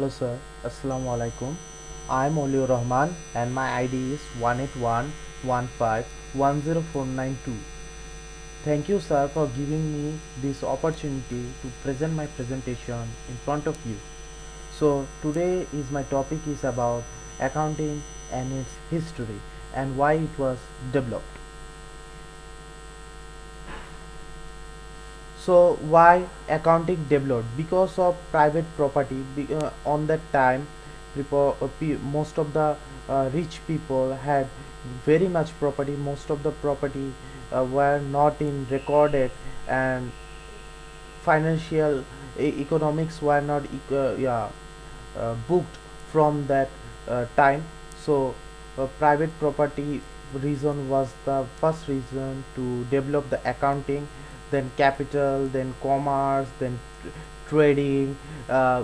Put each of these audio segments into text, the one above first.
Hello sir, Assalamu alaikum. I'm Oliur Rahman and my ID is 18115104992. Thank you sir for giving me this opportunity to present my presentation in front of you. So today is my topic is about accounting and its history and why it was developed. So why accounting developed? Because of private property. On that time, most of the rich people had very much property. Most of the property were not in recorded, and financial economics were not booked from that time. So private property reason was the first reason to develop the accounting, then capital, then commerce, then trading, uh,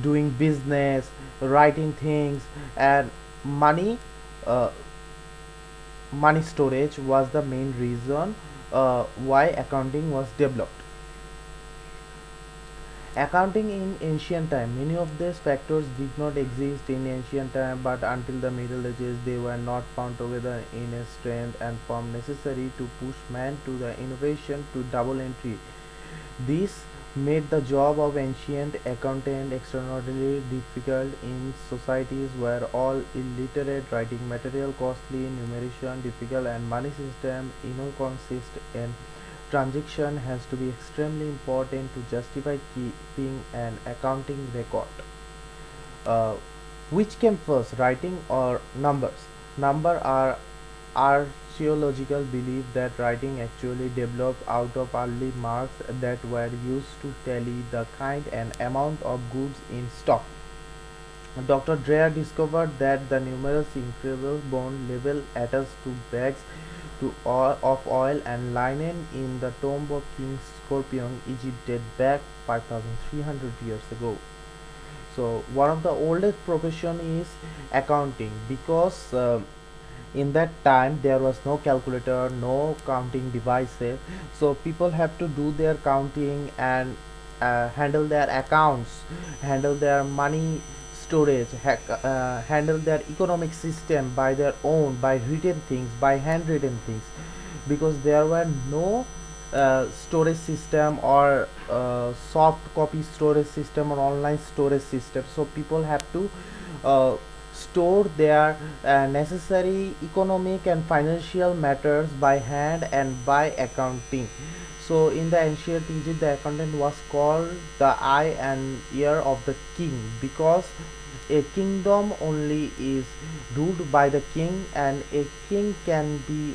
doing business, writing things, and money. uh, Money storage was the main reason why accounting was developed. Accounting in ancient time. Many of these factors did not exist in ancient time, but until the Middle Ages they were not found together in a strength and form necessary to push man to the innovation to double entry. This made the job of ancient accountant extraordinarily difficult in societies where all illiterate, writing material costly, numeration difficult, and money system inconsistent. Transaction has to be extremely important to justify keeping an accounting record. Uh, which came first, writing or numbers? Number are archaeological belief that writing actually developed out of early marks that were used to tally the kind and amount of goods in stock. Dr. Dreyer discovered that the numerous incredible bone level attached to bags of oil and linen in the tomb of King Scorpion, Egypt, date back 5,300 years ago. So one of the oldest profession is accounting, because in that time there was no calculator, no counting devices, so people have to do their counting and handle their accounts, handle their money storage, handle their economic system by their own, by written things, by handwritten things, because there were no storage system or soft copy storage system or online storage system. So people have to uh, store their necessary economic and financial matters by hand and by accounting. So in the ancient Egypt, the accountant was called the eye and ear of the king, because a kingdom only is ruled by the king, and a king can be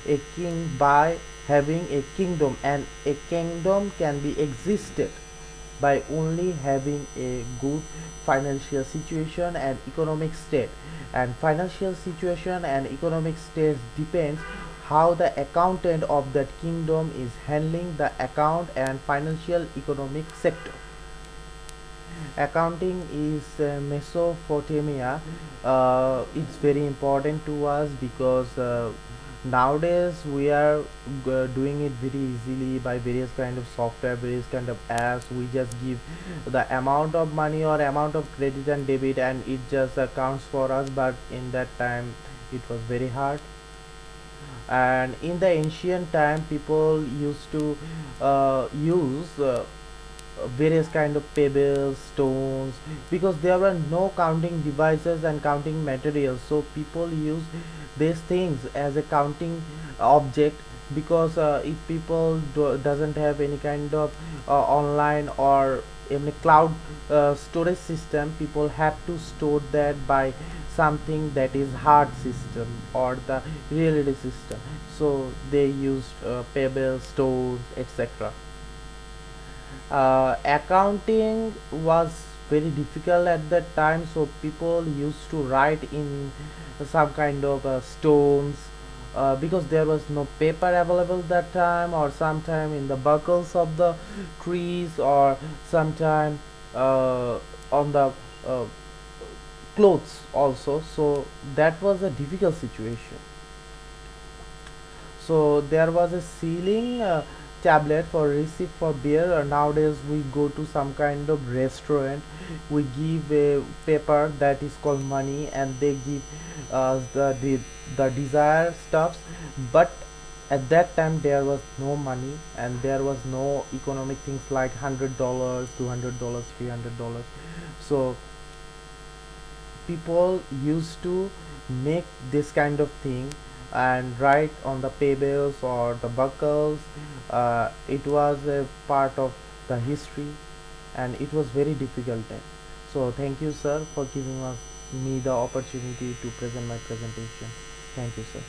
a king by having a kingdom, and a kingdom can be existed by only having a good financial situation and economic state. And financial situation and economic state depends how the accountant of that kingdom is handling the account and financial economic sector. Accounting is Mesopotamia. It's very important to us because nowadays we are doing it very easily by various kind of software, various kind of apps. We just give the amount of money or amount of credit and debit, and it just counts for us. But in that time it was very hard. And in the ancient time people used to use various kind of pebbles, stones, because there were no counting devices and counting materials, so people use these things as a counting object. Because if people doesn't have any kind of online or in a cloud storage system, people have to store that by something that is hard system or the reality system, so they used pebbles, stones, etc. Accounting was very difficult at that time, so people used to write in some kind of stones, because there was no paper available that time, or sometime in the buckles of the trees, or sometime on the uh, clothes also. So that was a difficult situation. So there was a ceiling tablet for receipt for beer. Nowadays we go to some kind of restaurant, we give a paper that is called money, and they give us the desired stuffs. But at that time there was no money, and there was no economic things like $100, $200, $300. So people used to make this kind of thing and write on the pebbles or the buckles. It was a part of the history, and it was very difficult then. So thank you, sir, for giving us me the opportunity to present my presentation. Thank you, sir.